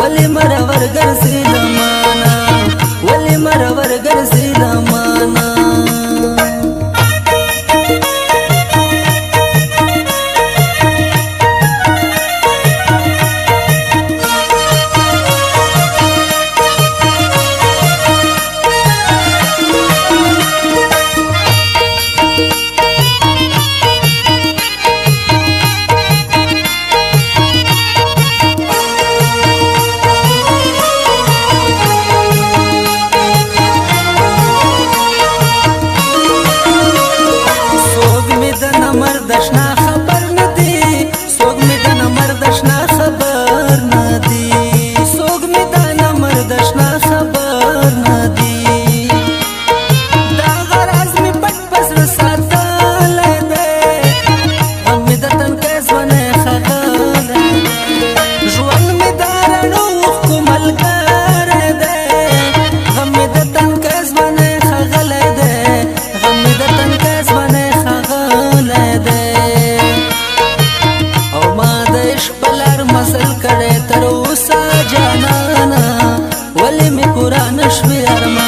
ولی مرور ګرځي زمانہ ولی مرور ګرځي زمانہ مردشنا خبر ندی سوگ می دن مردشنا خبر ندی سوگ می دن مردشنا خبر ندی دا غراز می پټ پسر ساتل دے غم می دتن کیس ونه خغل ژوند می دارنو کومل کر دے غم می دتن کیس ونه خغل دے غم می دتن کیس ونه مزل کړه تر اوسه جانانا ولی می قران شوی ارمان